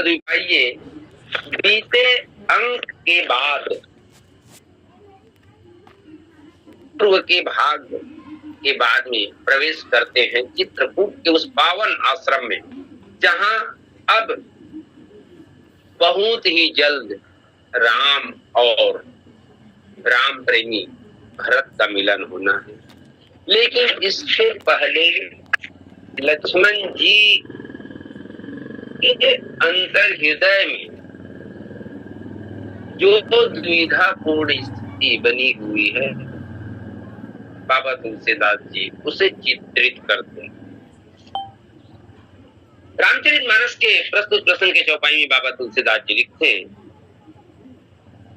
आइए बीते अंक के बाद पूर्व के भाग के बाद में प्रवेश करते हैं चित्रकूट के उस पावन आश्रम में, जहां अब बहुत ही जल्द राम और राम प्रेमी भरत का मिलन होना है। लेकिन इससे पहले लक्ष्मण जी के अंतर हृदय में जो द्विधापूर्ण स्थिति बनी हुई है, बाबा तुलसीदास जी उसे चित्रित करते हैं। रामचरितमानस के प्रस्तुत प्रसंग के चौपाई में बाबा तुलसीदास जी लिखते हैं,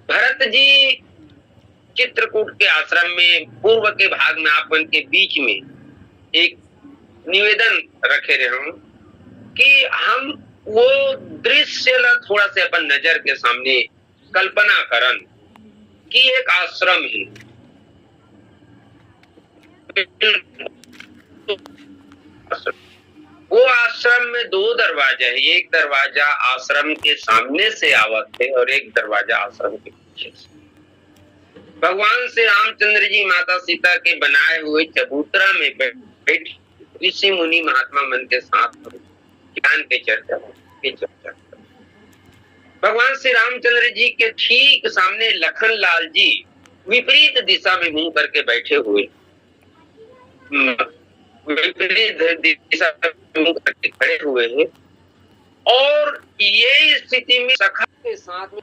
भरत जी चित्रकूट के आश्रम में पूर्व के भाग में आप के बीच में एक निवेदन रखे रहे कि हम वो दृश्य थोड़ा से अपन नजर के सामने कल्पना करन कि एक आश्रम है, वो आश्रम में दो दरवाजा है। एक दरवाजा आश्रम के सामने से आवत है और एक दरवाजा आश्रम के पीछे से। भगवान श्री रामचंद्र जी माता सीता के बनाए हुए चबूतरा में बैठ ऋषि मुनि महात्मा मन के साथ ज्ञान के चर्चा भगवान श्री रामचंद्र जी के ठीक सामने लखन लाल जी विपरीत दिशा में मुंह करके बैठे हुए, विपरीत दिशा में मुंह करके खड़े हुए हैं। और ये स्थिति में सखा के साथ में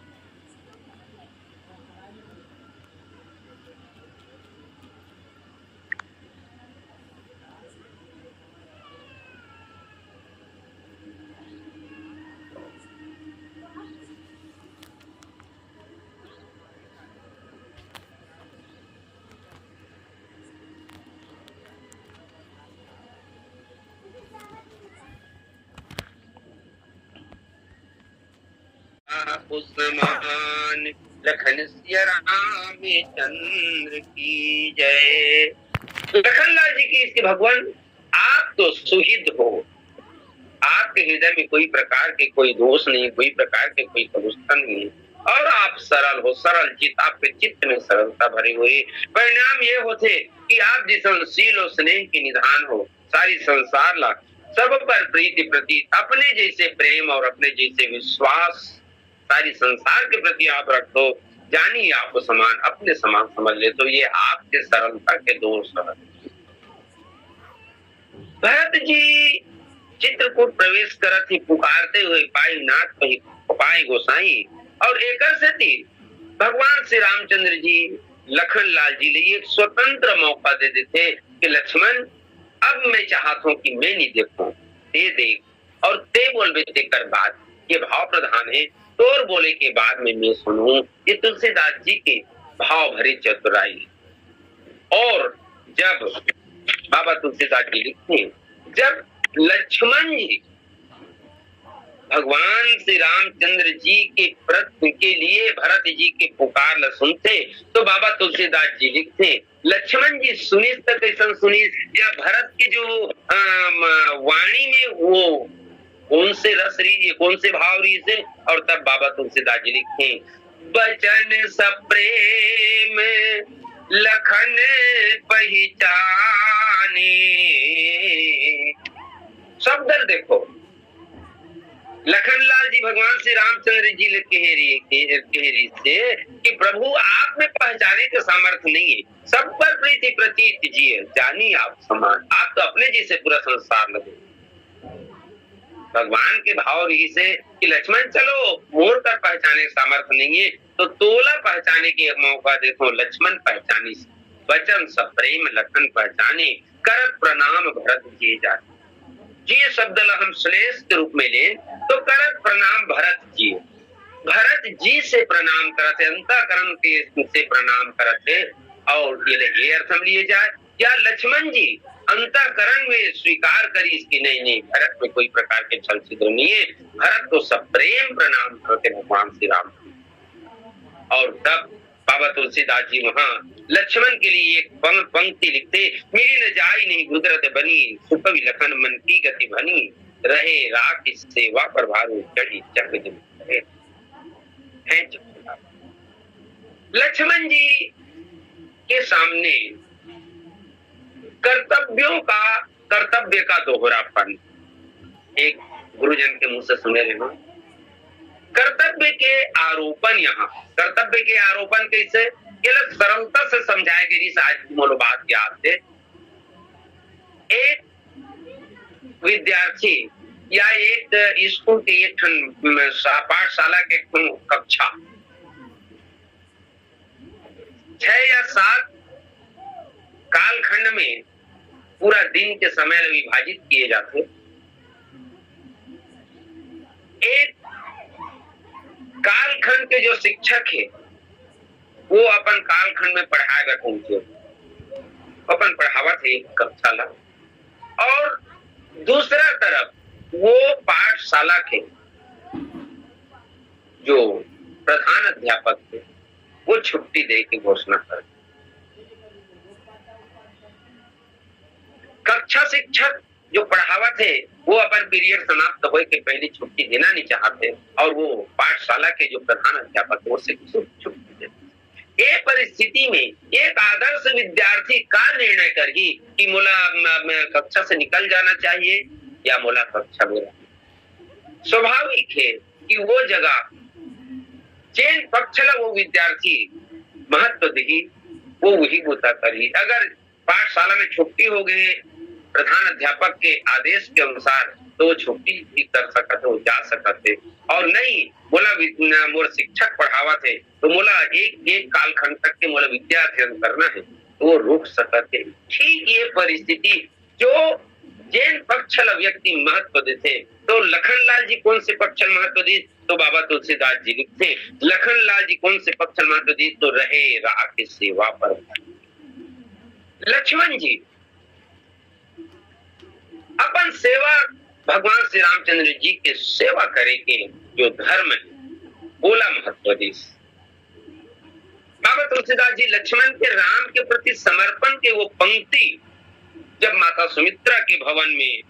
समान लखन सिया राम चंद्र की जय। लखनलाल जी की इसके भगवान आप तो सुहिद हो, आपके हृदय में कोई प्रकार के कोई दोष नहीं, कोई प्रकार के कोई कलुषता नहीं है, और आप सरल हो, सरल चित्त, आपके चित्त में सरलता भरी हुई। परिणाम ये होते कि आप जिसनशील और स्नेह की निधान हो, सारी संसार ला सब पर प्रीति प्रति अपने जैसे प्रेम और अपने जैसे विश्वास सारी संसार के प्रति आप रखो, जानिए आपको समान अपने समान समझ ले, तो ये आपके सरलता के दोष है। भरत जी चित्रकूट प्रवेश करत ही पुकारते हुए पाई नाथ पाई गोसाई, और एकर से थी भगवान श्री रामचंद्र जी लखन लाल जी ने एक स्वतंत्र मौका दे देते कि लक्ष्मण अब मैं चाहता हूं कि मैं नहीं देखूं, ते देख और ते बोल बेटे कर बात, ये भाव प्रधान है। तोर बोले के बाद में मैं सुनूं, ये तुलसीदास जी के भाव भरी चतुराई। और जब बाबा तुलसीदास जी लिखते हैं, जब लक्ष्मण जी भगवान श्री रामचंद्र जी के प्रश्न के लिए भरत जी के पुकार ल सुनते, तो बाबा तुलसीदास जी लिखते लक्ष्मण जी सुनिस तक कैसन सुनिस, या भरत के जो वाणी में वो कौन से रस रीजिए, कौन से भाव रीजिए। और तब बाबा तुलसीदास जी लिखते बचन सप्रेम लखन पहचाने। शब्द देखो, लखनलाल जी भगवान श्री रामचंद्र जी ने कहेरी से कि प्रभु आप में पहचाने का सामर्थ्य नहीं है, सब पर प्रीति प्रतीत जिए, जानी आप समान, आप तो अपने जैसे पूरा संसार लगे। भगवान के भाव रही से कि लक्ष्मण चलो मोड़ कर पहचाने सामर्थ्य नहीं है, तो तोला पहचाने के मौका देखो, लक्ष्मण पहचानी वचन सब प्रेम लखन पहचाने, करत प्रणाम भरत जी जाने। जी शब्द हम श्लेष के रूप में ले तो करत प्रणाम भरत जी, भरत जी से प्रणाम करते, अंतःकरण के से प्रणाम करते। और ये अर्थ हम लिए जाए, या लक्ष्मण जी अंतःकरण में स्वीकार करी इसकी नहीं, भरत में कोई प्रकार के छल छिद्र नहीं है, भरत को सब प्रेम प्रणाम करते भगवान श्री राम। और तब बाबा तुलसीदास जी वहां लक्ष्मण के लिए एक पंक्ति लिखते, मेरी न जाई नहीं गुदरत बनी, सुकवि लखन मन की गति बनी। रहे राख की सेवा पर भारू, चढ़ी जग जम रहे हैं चुप। लक्ष्मण जी के सामने कर्तव्य का दोहरापन एक गुरुजन के मुंह से सुने रहे। कर्तव्य के आरोपण कैसे, ये लोग सरलता से समझाए गए। आज मोलो बात याद है, एक विद्यार्थी या एक स्कूल के एक पाठशाला के कक्षा 6 या 7 कालखंड में पूरा दिन के समय विभाजित किए जाते। एक कालखंड के जो शिक्षक है वो अपन कालखंड में पढ़ाए बैठे, अपन पढ़ावत है कक्षाला, और दूसरा तरफ वो पाठशाला के जो प्रधान अध्यापक थे वो छुट्टी दे के घोषणा कर। कक्षा शिक्षक जो पढ़ावा थे वो अपन पीरियड समाप्त होए के पहले छुट्टी देना नहीं चाहते, और वो पाठशाला के जो प्रधान अध्यापक वो से छुट्टी देते। ये परिस्थिति में एक आदर्श विद्यार्थी का निर्णय करेगी कि मोला कक्षा से निकल जाना चाहिए या मोला कक्षा में रहना। स्वाभाविक है कि वो जगह चेन पक्षला वो विद्यार्थी महत्व दी, वो वही गोता करी। अगर पाठशाला में छुट्टी हो गई प्रधान अध्यापक के आदेश के अनुसार तो छुट्टी भी कर सकते, वो जा सकते, और नहीं मोला मोर शिक्षक पढ़ावा थे तो मोला एक कालखंड तक के मोला विद्या अध्ययन करना है तो वो रुक सकते। ठीक ये परिस्थिति जो जैन पक्षल व्यक्ति महत्व देते, तो लखनलाल जी कौन से पक्षल महत्व दी, तो बाबा तुलसीदास जी लिखते लखनलाल जी कौन से पक्षल महत्व दी, तो रहे राख की सेवा पर। लक्ष्मण जी अपन सेवा भगवान श्री रामचंद्र जी के सेवा करे के जो धर्म है बोला महत्व देश। बाबा तुलसीदास जी लक्ष्मण के राम के प्रति समर्पण के वो पंक्ति जब माता सुमित्रा के भवन में,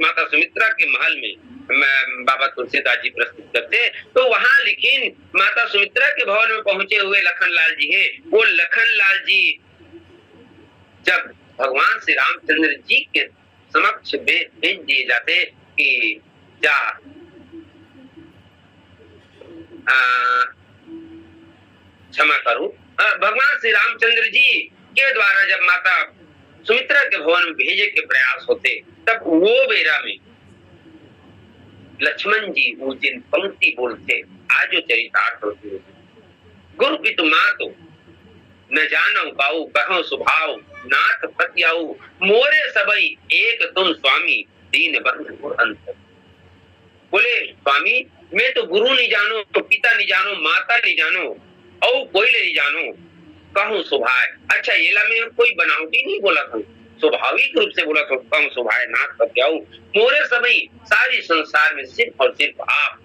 माता सुमित्रा के महल में बाबा तुलसीदास जी प्रस्तुत करते, तो वहां लेकिन माता सुमित्रा के भवन में पहुंचे हुए लखनलाल जी है, वो लखनलाल जी जब भगवान श्री रामचंद्र जी के समक्ष भेज दिए जाते कि जा क्षमा करो, भगवान श्री रामचंद्र जी के द्वारा जब माता सुमित्रा के भवन में भेजे के प्रयास होते, तब वो बेरा में लक्ष्मण जी वो जिन पंक्ति बोलते आज जो चरितार्थ होते, गुरु पितु मातो न जानो काऊ कहो स्वभाव नाथ पतियाऊ मोरे सबई एक तुम स्वामी दीन बंधु अंतर। बोले स्वामी मैं तो गुरु नहीं जानो, तो पिता नहीं जानो, माता नहीं जानो, और कोई नहीं जानो, कहूँ स्वभाव। अच्छा येला में कोई बनावटी नहीं बोला था, स्वाभाविक रूप से बोला था कहूँ स्वभाव नाथ पतियाऊ मोरे सबई, सारी संसार में सिर्फ और सिर्फ आप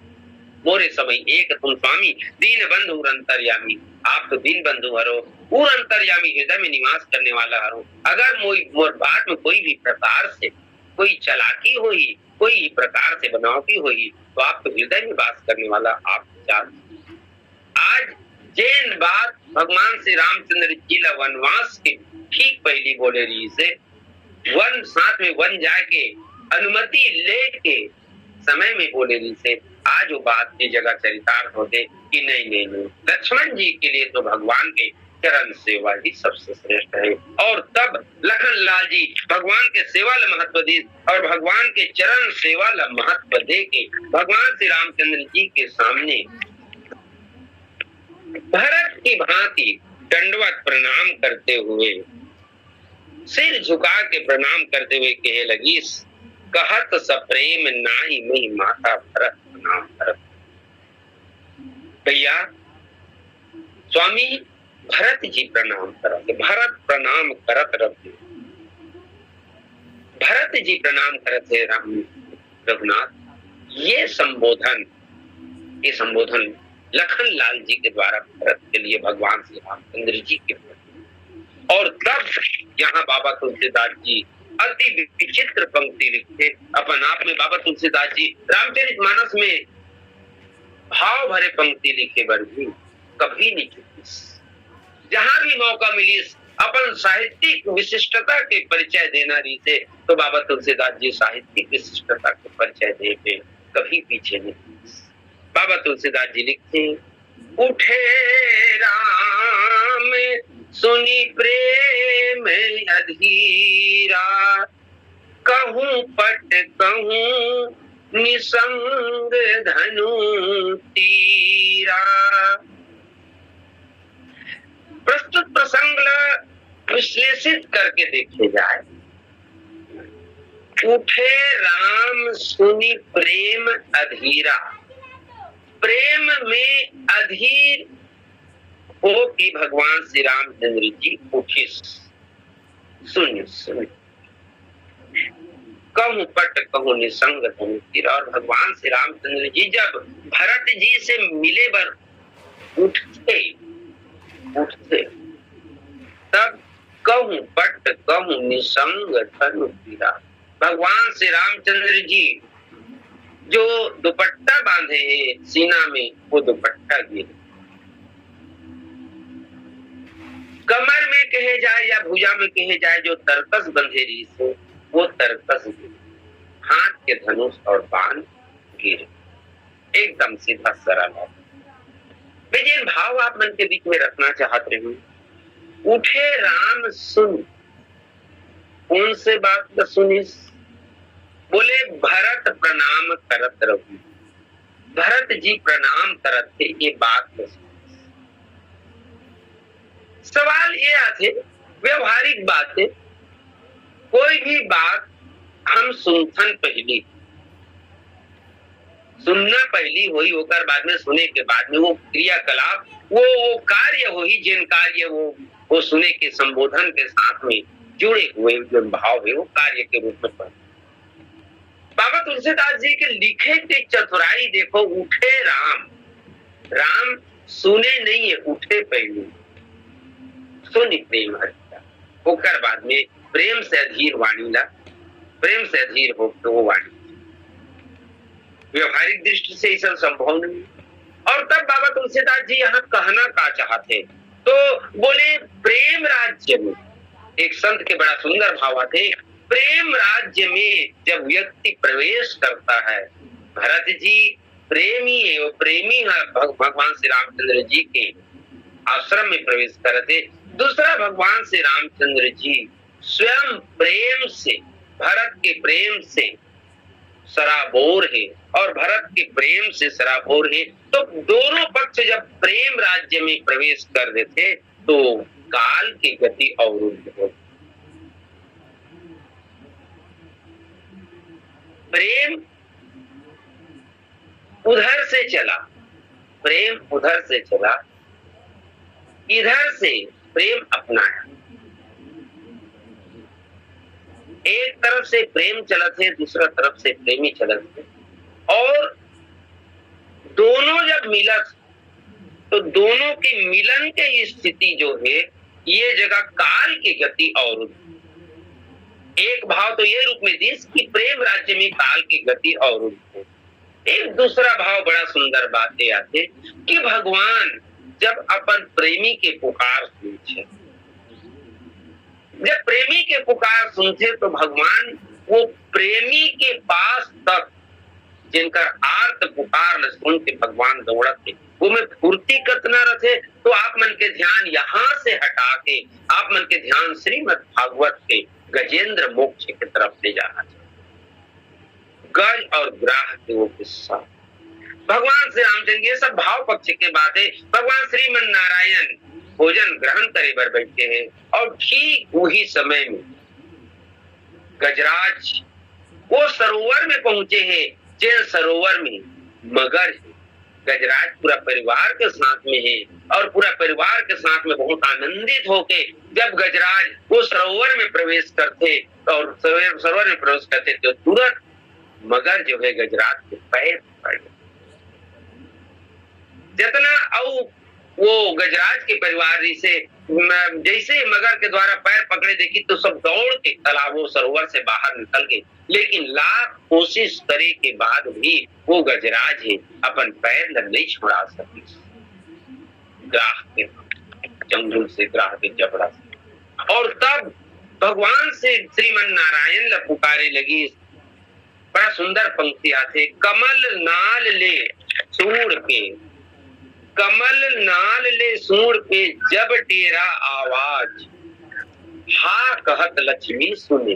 मोरे समय एक तुम स्वामी दीन बंधु अंतर्यामी। आप तो दीन बंधु हरो, पूर्ण अंतर्यामी हृदय में निवास करने वाला हरो। अगर मोर बात में कोई भी प्रकार से कोई चलाकी हुई, कोई प्रकार से बनावटी हुई, तो आप तो हृदय में वास करने वाला आप जान। आज जैन बात भगवान श्री रामचंद्र जी ला वनवास के ठीक पहली बोले रही से वन साथ में वन जाके अनुमति लेके समय में बोले रही से आज वो बात की जगह चरितार्थ होते कि नहीं, लक्ष्मण जी के लिए तो भगवान के चरण सेवा ही सबसे श्रेष्ठ है। और तब लखनलाल जी भगवान के सेवा ला महत्व दी और भगवान के चरण सेवा ला महत्व दे के भगवान श्री रामचंद्र जी के सामने भरत की भांति दंडवत प्रणाम करते हुए, सिर झुका के प्रणाम करते हुए कहे लगी, कहत सप्रेम नाई मई माता भरत प्रणाम करत। भैया स्वामी भरत जी प्रणाम करत, भरत प्रणाम करत रहे, भरत जी प्रणाम करत है राम रघुनाथ। ये संबोधन लखनलाल जी के द्वारा भरत के लिए भगवान श्री रामचंद्र जी के प्रति। और तब यहाँ बाबा तुलसीदास जी अति विचित्र पंक्ति लिखे अपन आप में बाबा तुलसीदास जी रामचरितमानस में भाव भरे पंक्ति लिखे बर भी कभी नहीं चुकी। जहां भी मौका मिली अपन साहित्यिक विशिष्टता के परिचय देना रही थे तो बाबा तुलसीदास जी साहित्यिक विशिष्टता के परिचय दे पे कभी पीछे नहीं। बाबा तुलसीदास जी लिखते उठे राम सुनी प्रेम अधीरा कहूं पट कहूं निसंग धनु तीरा। प्रस्तुत प्रसंग विश्लेषित करके देखे जाए। उठे राम सुनी प्रेम अधीरा, प्रेम में अधीर हो कि भगवान श्री रामचंद्र जी उठे। सुन सुन कहूं पट कहूं निसंग धनु तीरा। और भगवान श्री रामचंद्र जी जब भरत जी से मिले बर उठते तब कहूं पट कहूं निसंग धनु तीरा। भगवान श्री रामचंद्र जी जो दुपट्टा बांधे हैं सीना में वो दुपट्टा गिरे। कमर में कहे जाए या भुजा में कहे जाए जो तरकस बंधे रही से वो तरकस गिरे। हाथ के धनुष और बाण गिरे। एकदम सीधा सरल है। जिन भाव आप मन के बीच में रखना चाहते हैं, उठे राम सुन, कौन से बात का सुनिस? बोले भरत प्रणाम करत रहू। भरत जी प्रणाम करत थे, ये बात का सवाल ये आते व्यवहारिक बातें। कोई भी बात हम सुनथन पहली सुनना पहली हुई होकर बाद में सुने के बाद में वो क्रियाकलाप वो कार्य हुई जिन कार्य वो सुने के संबोधन के साथ में जुड़े हुए जो भाव है वो कार्य के रूप में पढ़े। बाबा तुलसीदास जी के लिखे की चतुराई देखो। उठे राम, राम सुने नहीं है, उठे पहले सुनी प्रेम हरिया होकर बाद में प्रेम से अधीर वाणी ला, प्रेम से अधीर हो तो वो वाणी। व्यवहारिक दृष्टि से ये सब संभव नहीं। और तब बाबा तुलसीदास जी यहाँ कहना का चाहते तो बोले प्रेम राज्य में, एक संत के बड़ा सुंदर भाव आते, प्रेम राज्य में जब व्यक्ति प्रवेश करता है, भरत जी प्रेमी है, वो प्रेमी है भगवान श्री रामचंद्र जी के आश्रम में प्रवेश करते। दूसरा भगवान श्री रामचंद्र जी स्वयं प्रेम से, भरत के प्रेम से सराबोर है और भरत के प्रेम से सराबोर है। तो दोनों पक्ष जब प्रेम राज्य में प्रवेश कर देते तो काल की गति अवरुद्ध हो। प्रेम उधर से चला, प्रेम उधर से चला, इधर से प्रेम अपनाया। एक तरफ से प्रेम चलत है, दूसरा तरफ से प्रेमी चलत है। और दोनों जब मिलत तो दोनों के मिलन की स्थिति जो है ये जगह काल की गति और एक भाव तो ये रूप में दिस कि प्रेम राज्य में काल की गति और एक दूसरा भाव बड़ा सुंदर बातें आते कि भगवान जब अपन प्रेमी के पुकार सुनते, जब प्रेमी के पुकार सुनते तो भगवान वो प्रेमी के पास तक जिनका आर्त पुकार सुन के भगवान दौड़ते वो में फूर्ति कतना रहे। तो आप मन के ध्यान यहाँ से हटा के आप मन के ध्यान श्रीमद् भागवत के गजेंद्र मोक्ष की तरफ ले जाना चाहिए। गज और ग्राह के वो किस्सा भगवान श्री रामचंद्र, ये सब भाव पक्ष के बातें। भगवान श्रीमन नारायण भोजन ग्रहण करे बर बैठे हैं और ठीक वही समय में गजराज वो सरोवर में पहुंचे हैं जिन सरोवर में मगर है। गजराज पूरा परिवार के साथ में है और पूरा परिवार के साथ में बहुत आनंदित होके जब गजराज वो सरोवर में प्रवेश करते और सरोवर में प्रवेश करते तो तुरंत मगर जो है गजराज के पैर पड़ गए। जितना वो गजराज के परिवार से जैसे मगर के द्वारा पैर पकड़े देखी तो सब दौड़ के तालाबों सरोवर से बाहर निकल गए, लेकिन लाख कोशिश करे के बाद भी वो गजराज है अपन पैर नहीं छुड़ा सकी ग्राह के जंगल से, ग्राह के जबड़ा से। और तब भगवान से श्रीमन नारायण ला पुकारे लगी। बड़ा सुंदर पंक्तियां थे। कमल नाल ले सूर के, कमल नाल ले सूर पे जब तेरा आवाज, हा कहत लक्ष्मी सुने,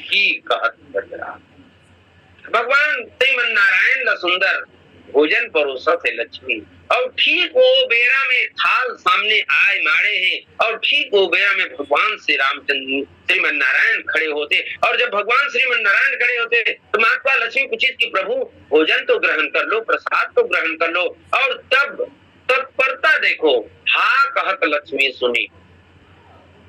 ही कहत गजराज। भगवान श्रीमन नारायण ला सुंदर भोजन परोसत है लक्ष्मी, और ठीक वो बेरा में थाल सामने आए मारे हैं, और ठीक वो बेरा में भगवान श्री रामचंद्र श्रीमन नारायण खड़े होते। और जब भगवान श्रीमन नारायण खड़े होते तो माता लक्ष्मी पूछी कि प्रभु भोजन तो ग्रहण कर लो, प्रसाद तो ग्रहण कर लो। और तब तत्परता देखो, हा कहत लक्ष्मी सुनी।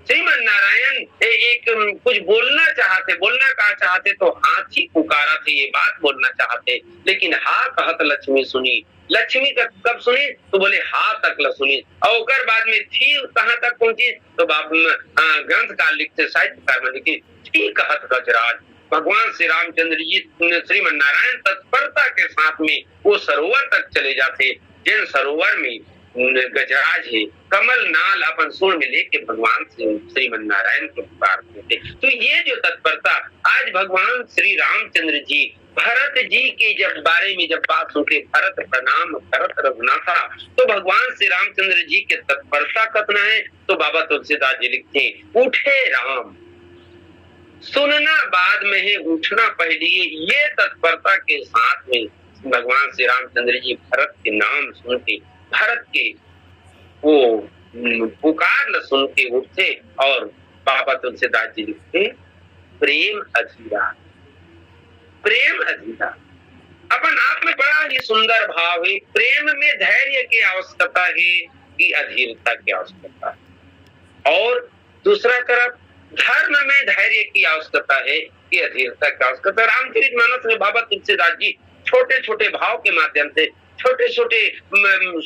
श्रीमन नारायण एक कुछ बोलना चाहते तो हाथ ही पुकारा थे, ये बात बोलना चाहते, लेकिन हा कहत लक्ष्मी सुनी। लक्ष्मी कब सुनी तो बोले हा तक ल सुनी। और बाद में थी कहाँ तक पहुंची तो ग्रंथकार लिखते, साहित्यकार में लिखी थी कहत गजराज। भगवान श्री रामचंद्र जी श्रीमन नारायण तत्परता के साथ में वो सरोवर तक चले जाते, जिन सरोवर में गजराज है कमल नाल अपन सूंड में लेके भगवान श्रीमन नारायण को पुकारते थे। तो ये जो तत्परता आज भगवान श्री रामचंद्र जी भरत जी के जब बारे में जब बात सुनते, भरत प्रणाम भरत रघुनाथा, तो भगवान श्री रामचंद्र जी के तत्परता कतना है तो बाबा तुलसीदास जी लिखते हैं, उठे राम सुनना बाद में है उठना पहले। ये तत्परता के साथ में भगवान श्री रामचंद्र जी भरत के नाम सुन के, भरत के वो पुकार न सुन के उठते। और बाबा तुलसीदास जी लिखते, प्रेम अधीरा, प्रेम अधीरा। अपन आप में बड़ा ही सुंदर भाव है। प्रेम में धैर्य की आवश्यकता है कि अधीरता की आवश्यकता है, और दूसरा तरफ धर्म में धैर्य की आवश्यकता है कि अधीरता की आवश्यकता। रामचरितमानस में बाबा तुलसीदास जी छोटे छोटे भाव के माध्यम से, छोटे छोटे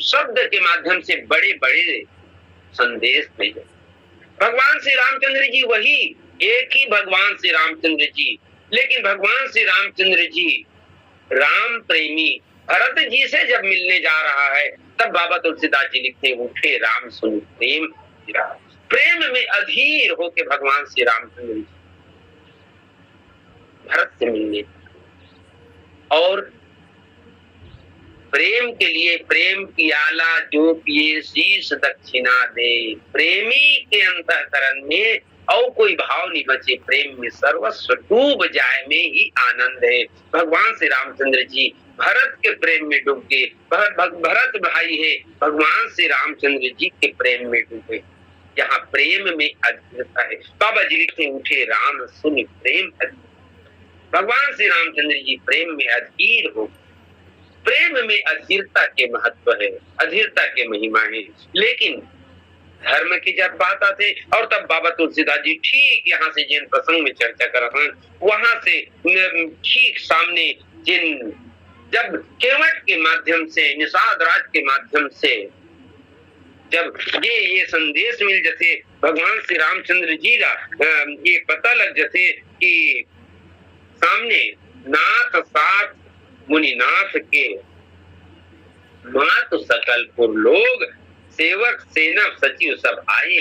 शब्द के माध्यम से बड़े बड़े संदेश भेजे। भगवान श्री रामचंद्र जी वही एक ही भगवान श्री रामचंद्र जी, लेकिन भगवान श्री रामचंद्र जी राम प्रेमी भरत जी से जब मिलने जा रहा है तब बाबा तुलसीदास जी लिखते हैं, उठे राम सुन प्रेम, प्रेम में अधीर होके भगवान श्री रामचंद्र जी भरत से मिलने, और प्रेम के लिए प्रेम की आला जो पिए शीश दक्षिणा दे। प्रेमी के अंतःकरण में और कोई भाव नहीं बचे, प्रेम में सर्वस्व डूब जाए में ही आनंद है। भगवान श्री रामचंद्र जी भरत के प्रेम में डूब गए। भरत भाई है, भगवान श्री रामचंद्र जी के प्रेम में डूबे। यहाँ प्रेम में अधीरता है। बाबा जी लिखते उठे राम सुन प्रेम अधीर। भगवान श्री रामचंद्र जी प्रेम में अधीर हो। प्रेम में अधीरता के महत्व है, अधीरता के महिमा है। लेकिन धर्म की जब बात आते और तब बाबा तुलसीदास जी ठीक यहाँ से जिन प्रसंग में चर्चा कर रहे हैं वहां से ठीक सामने जिन जब केवट के माध्यम से, निषाद राज के माध्यम से जब ये संदेश मिल जाते भगवान श्री रामचंद्र जी का ये पता लग जाते कि सामने नाथ साथ मुनिनाथ के मात सकल पुर लोग, सेवक सेना सचिव सब आए।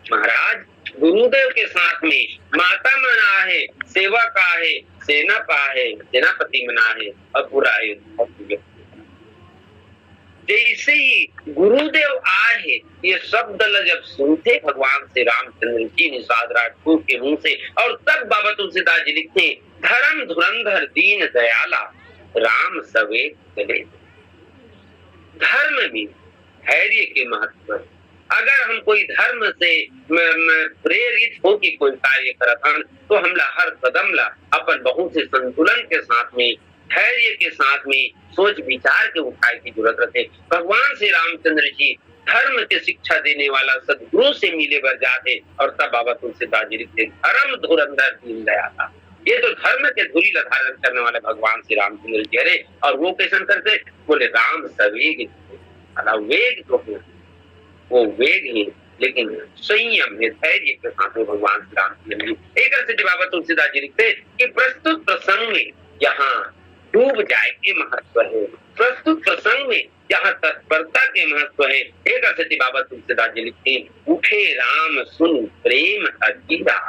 महाराज गुरुदेव के साथ में माता मना है, सेवक आहे, सेना पा है, सेनापति मना है और पूरा अयोध्या। जैसे ही गुरुदेव आए ये शब्द जब सुनते भगवान श्री रामचंद्र जी निषाद राजपूत के मुंह से, और तब बाबा तुलसीदास जी लिखते धर्म धुरंधर दीन दयाला राम सवे चले। धर्म में धैर्य के महत्व। अगर हम कोई धर्म से प्रेरित हो के कोई कार्य करत हन तो हमला हर कदम ला अपन बहुत से संतुलन के साथ में, धैर्य के साथ में सोच विचार के उठाए की जरूरत रहते। भगवान श्री रामचंद्र जी धर्म के शिक्षा देने वाला सदगुरु से मिले बर जाते और तब बाबा तुलसीदास जी लिखते धर्म धुरंधर दीन दयाला। ये तो धर्म के धुरी धारण करने वाले भगवान श्री रामचंद्र जी अरे, और वो कैसे करते बोले राम सवेग वेग तो वो वेग है, लेकिन संयम है, धैर्य के साथ में भगवान श्री रामचंद्र जी। एक से बाबा तुलसीदास जी लिखते कि प्रस्तुत प्रसंग में यहाँ डूब जाए के महत्व है, प्रस्तुत प्रसंग में यहाँ तत्परता के महत्व है। एक से बाबा तुलसीदास जी लिखते उठे राम सुन प्रेम अजीरा।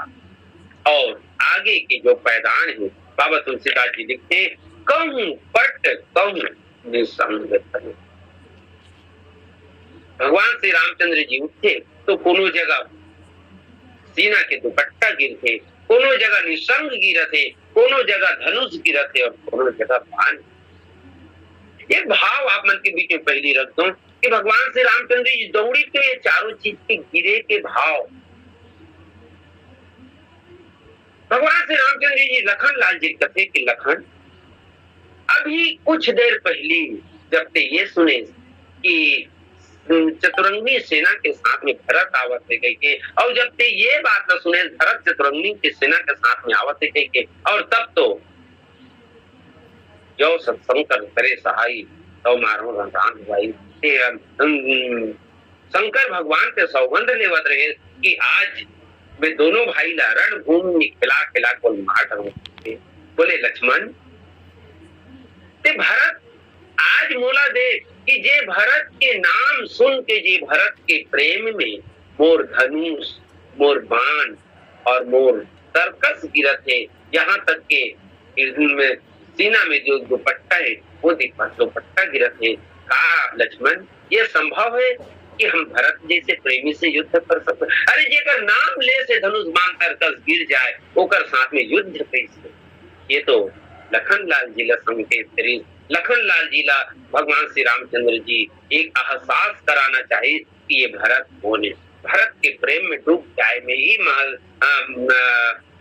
और आगे के जो पैदान है बाबा तुलसीदास जी लिखते कहूं पट कहूं निसंग। भगवान श्री रामचंद्र जी उठे तो कोनो जगह सीना के दुपट्टा गिरते, कोनो जगह निसंग गिरते, कोनो जगह धनुष गिरते और कोनो जगह बाण। एक भाव आप मन के बीच में पहली रख दो कि भगवान श्री रामचंद्र जी दौड़ी तो ये चारों चीज के गिरे के भाव। भगवान श्री रामचंद्र जी लखन लाल जी कहते कि लखन अभी कुछ देर पहले जब ते ये सुने कि चतुरंगी सेना के साथ में भरत आवत है कह के, और जब ते ये बात न सुने भरत चतुरंगी की सेना के साथ में आवत है कह के, और तब तो जो शंकर करे सहाई तो मारो रंधान भाई। शंकर भगवान के सौगंध लेवत रहे कि आज वे दोनों भाई ला रणभूमि में खिला खिला को मार बोले लक्ष्मण ते भरत आज मोला दे कि जे भरत के नाम सुन के जे भरत के प्रेम में मोर धनुष मोर बाण और मोर सर्कस गिरत है, यहाँ तक के सीना में जो दुपट्टा है वो दुपट्टा गिरत है। कहा लक्ष्मण ये संभव है कि हम भरत जैसे प्रेमी से युद्ध कर सकते? अरे जेकर नाम ले से धनुष बाण सर्कस गिर जाए ओकर साथ में युद्ध कैसे? ये तो लखन लाल जी ला संकेत लखन लाल जी ला भगवान श्री रामचंद्र जी एक एहसास कराना चाहिए कि ये भरत होने भरत के प्रेम में डूब जाए में ही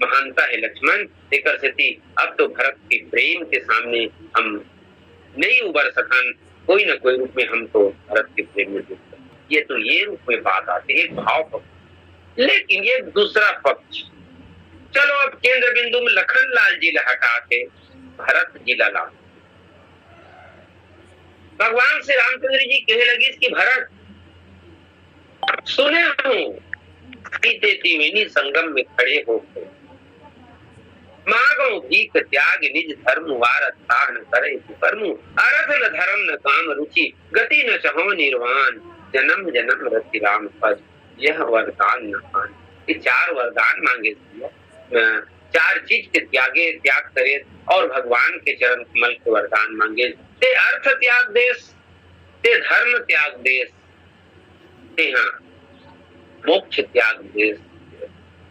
महानता है लक्ष्मण। देकर से अब तो भरत के प्रेम के सामने हम नहीं उबर सकन, कोई न कोई रूप में हम तो भरत के प्रेम में डूब सकते। ये तो ये रूप में बात आती है एक भाव पक्ष। लेकिन ये दूसरा पक्ष, चलो अब केंद्र बिंदु में लखन लाल जी ला हटा के भरत जी ला ला। भगवान श्री रामचंद्र जी कहे लगी कि भरत सुने हूं सीते त्रिवेणी संगम में खड़े होकर मांगो भीख त्याग निज धर्म वार ताहन करे कर्म अरथ न धर्म न काम रुचि गति न चाहो निर्वाण जन्म जन्म रति राम पद यह वरदान न मान। ये चार वरदान मांगे, चार चीज के त्याग करे और भगवान के चरण कमल के वरदान मांगे। ते अर्थ त्याग देश, ते धर्म त्याग देश, ते हाँ मोक्ष त्याग देश,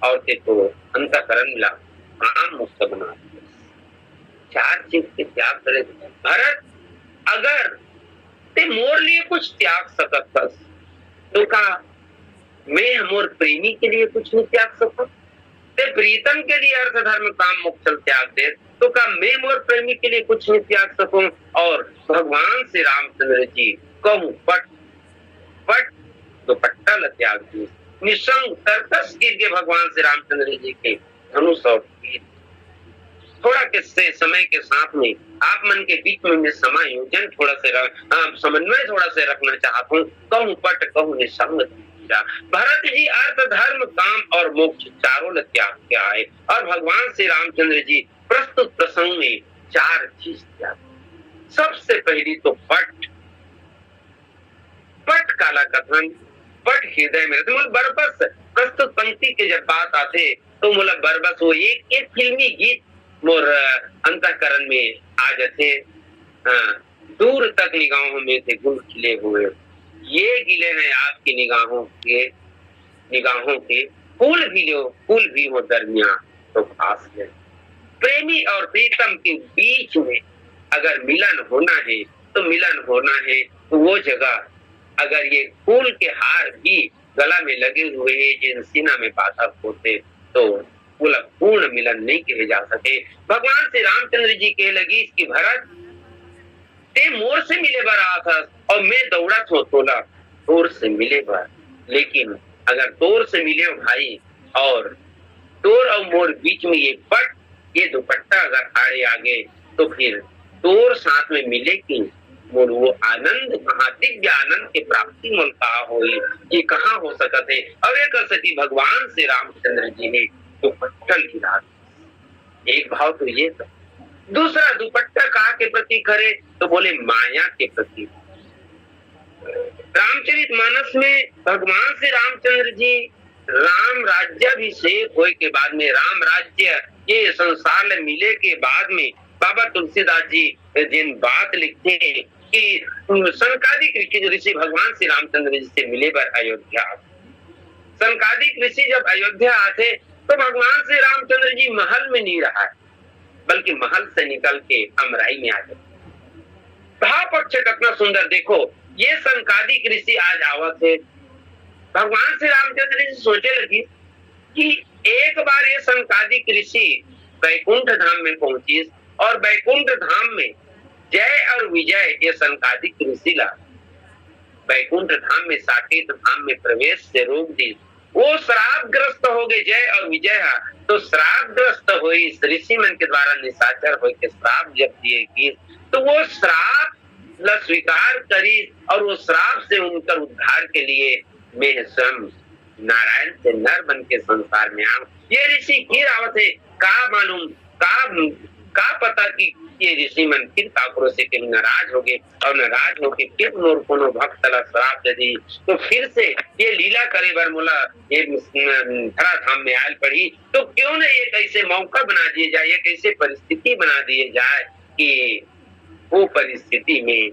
और ते तो अंतःकरण मिला काम मुक्त बना दे। चार चीज के त्याग करे भरत। अगर ते मोर लिए कुछ त्याग सकत बस तो का मैं मोर प्रेमी के लिए कुछ नहीं त्याग सकता? ते प्रीतम के लिए अर्थ धर्म काम मोक्ष त्याग दे तो का मैं मोर प्रेमी के लिए कुछ नहीं त्याग सकूं? और भगवान श्री रामचंद्र जी कहूं पट पट दुपट्टा ल त्याग दी निसंग तरकस गिर के भगवान श्री रामचंद्र जी के धनुष और तीर। थोड़ा किससे समय के साथ में आप मन के बीच में मैं समायोजन थोड़ा से समन्वय थोड़ा से रखना चाहता हूँ। कहूं पट कहूं निसंग। भरत जी अर्थ धर्म काम और मोक्ष चारों ने त्याग किया है और भगवान श्री रामचंद्र जी प्रस्तुत प्रसंग में चार चीज त्याग। सबसे पहली तो पट, पट काला कथन, पट हृदय में तो बरबस प्रस्तुत पंक्ति के जब बात आते तो मोला बरबस वो एक फिल्मी गीत मोर अंतःकरण में आ जाते। दूर तक निगाहों में थे गुल खिले हुए, ये गिले हैं आपकी निगाहों के फूल भी हो दरमियान तो खास है। प्रेमी और प्रीतम के बीच में अगर मिलन होना है तो मिलन होना है तो वो जगह अगर ये फूल के हार भी गला में लगे हुए हैं जिन सीना में बाधक होते तो बोला पूर्ण मिलन नहीं कहे जा सके। भगवान श्री रामचंद्र जी कहे लगी कि भरत ते मोर से मिले बर रहा था और मैं दौड़ा थो तोला तोर से मिले बर, लेकिन अगर तोर से मिले भाई और तोर और मोर बीच में ये पट ये दुपट्टा अगर आड़े आगे तो फिर तोर साथ में मिले कि मोल वो आनंद कहाँ, दिव्य आनंद के प्राप्ति मोल कहा हो, ये कहाँ हो सकत है। और एक सती भगवान श्री रामचंद्र जी ने दुपट्टा गिरा, एक भाव तो ये था। दूसरा दुपट्टा कहा के प्रति करे तो बोले माया के प्रति। रामचरितमानस में भगवान श्री रामचंद्र जी राम राज्याभिषेक होए के बाद में, राम राज्य ये संसार में मिले के बाद में बाबा तुलसीदास जी जिन बात लिखते हैं कि सनकादिक ऋषि भगवान श्री रामचंद्र जी से मिले पर अयोध्या। सनकादिक ऋषि जब अयोध्या आते तो भगवान श्री रामचंद्र जी महल में नहीं रहा, बल्कि महल से निकल के अमराई में आ गए। भाव पक्ष कितना सुंदर देखो, ये सनकादिक ऋषि आज आवत है। भगवान श्री रामचंद्र जी सोचे लगी कि एक बार ये सनकादिक ऋषि बैकुंठ धाम में पहुंची और बैकुंठ धाम में जय और विजय ये सनकादिक ऋषि ला बैकुंठ धाम में साकेत धाम में प्रवेश से रोक दी। वो श्राप ग्रस्त हो गए जय और विजय, तो श्राप ग्रस्त हुई ऋषि मन के द्वारा निशाचर हो के श्राप जब दिए की, तो वो श्राप स्वीकार करी और वो श्राप से उनकर उद्धार के लिए मैं स्वयं नारायण से नर बन के संसार में आऊं। ये ऋषि फिर आवत है, का मालूम का पता कि ये ऋषि मन फिर ठाकुरों से के नाराज हो गए और नाराज होके फिर कोनो भक्त ला श्राप दे दी, तो फिर से ये लीला करे बर मोला ये धरा धाम में आयल पड़ी। तो क्यों न ये कैसे मौका बना दिए जाए, ये कैसे परिस्थिति बना दिए जाए कि वो परिस्थिति में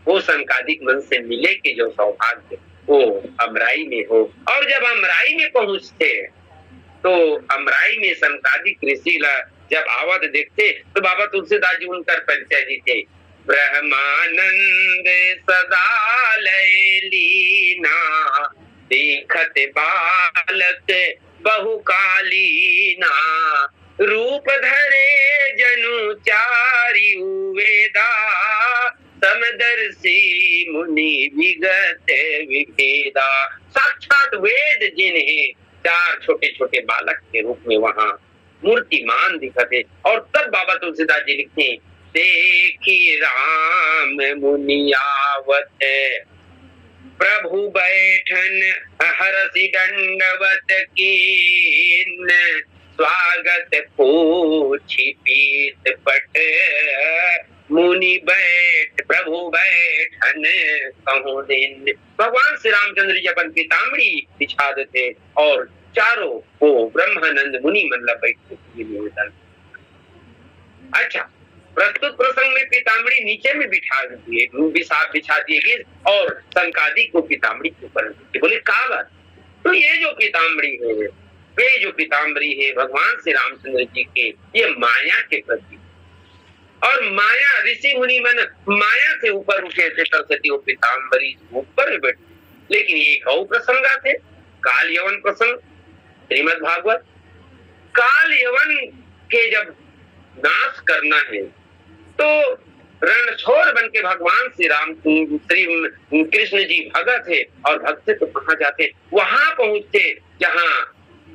वो संकादिक मन से मिले के जो सौभाग्य वो अमराई में हो। और जब अमराई में पहुंचते तो अमराई में संकादिक ऋषि ला जब आवत देखते तो बाबा तुलसीदास जी उनका परिचय देते, ब्रह्मानंद सदा लय लीना देखत बालक बहुकालीना, रूप धरे जनु चारि वेदा समदर्शी मुनि विगत विभेदा। साक्षात वेद जिन्हें चार छोटे छोटे बालक के रूप में वहां मूर्तिमान दिखते। और तब बाबा तुलसीदास जी लिखते हैं, देखी राम मुनि आवत प्रभु बैठन हरसि दंडवत कीन, स्वागत पूछी पीत पट मुनि बैठ प्रभु बैठन कहूं दिन। भगवान श्री रामचंद्र जी अपन पीताम्बरी बिछा देते और चारों को ब्रह्मानंद मुनि मतलब बैठते। अच्छा, प्रस्तुत प्रसंग में पीताम्बरी नीचे में बिछा दिए, बिछा दिए गए और संकादी को पीताम्बरी के ऊपर बोले का बात। तो ये जो पीताम्बरी है, वे जो पीताम्बरी है भगवान श्री रामचंद्र जी के ये माया के प्रति, और माया ऋषि मुनि मन माया से ऊपर उठे थे सरस्वती वो पीताम्बरी ऊपर बैठे। लेकिन एक और प्रसंग आते, काल यवन प्रसंग श्रीमद् भागवत। काल यवन के जब नाश करना है तो रणछोड़ बन के भगवान श्री कृष्ण जी भगत है और भक्त तो कहाँ जाते, वहां पहुंचते जहाँ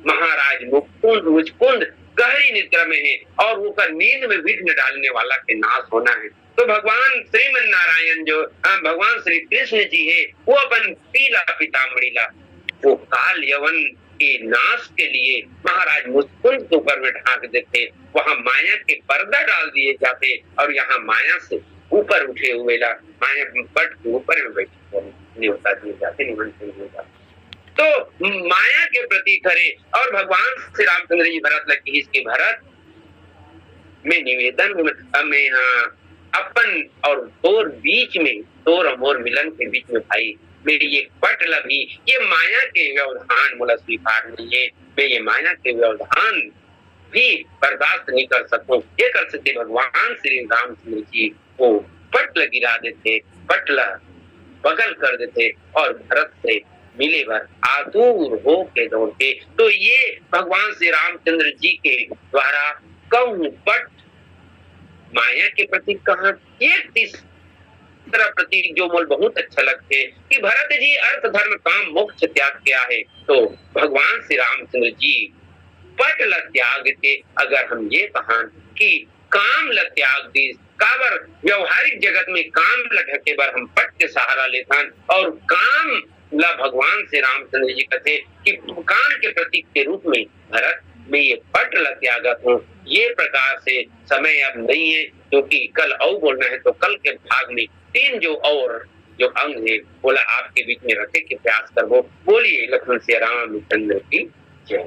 महाराज मुकुंद गहरी निद्रा में है और वो नींद में विघ्न डालने वाला के नाश होना है। तो भगवान श्रीमन नारायण जो भगवान श्री कृष्ण जी है वो अपन पीला पीताम्बरी ला वो काल यवन के नाश के लिए महाराज मुकुंद के ऊपर में ढांक देते, वहां माया के पर्दा डाल दिए जाते और यहाँ माया से ऊपर उठे हुए ला माया पट के ऊपर में बैठे न्योता दिए जाते, निमंत्रण दिए जाते। तो माया के प्रति करे और भगवान श्री रामचंद्र जी भरत लगी इसके भरत में निवेदन में अपन और तोर बीच में तोर अमोर मिलन के बीच में भाई मेरी ये पट लगी, ये माया के व्यवधान मोला स्वीकार नहीं है, मैं ये माया के व्यवधान भी बर्दाश्त नहीं कर सकूं। ये कर सकते भगवान श्री रामचंद्र जी को पट गिरा देते, पटला बगल कर देते और भरत से मिले भर आतुर हो के दौड़ते। तो ये भगवान श्री रामचंद्र जी के द्वारा कहूं पट माया के प्रतीक कहा। एक तीसरा प्रतीक जो मोल बहुत अच्छा लगते कि भरत जी अर्थ धर्म काम मोक्ष त्याग किया है, तो भगवान श्री रामचंद्र जी पट त्याग के अगर हम ये कहा कि काम ल त्याग दी। काबर व्यवहारिक जगत में काम ल ढके बर हम पट के सहारा लेथन, और काम ला भगवान श्री रामचंद्र जी कहते कि काम के प्रतीक के रूप में भरत में ये पट ल त्यागत हूँ। ये प्रकार से समय अब नहीं है, क्योंकि कल और बोलना है, तो कल के भाग में 3 जो अंग है बोला आपके बीच में रखे के प्रयास करबो। बोलिए लक्ष्मण श्री रामचंद्र की जय।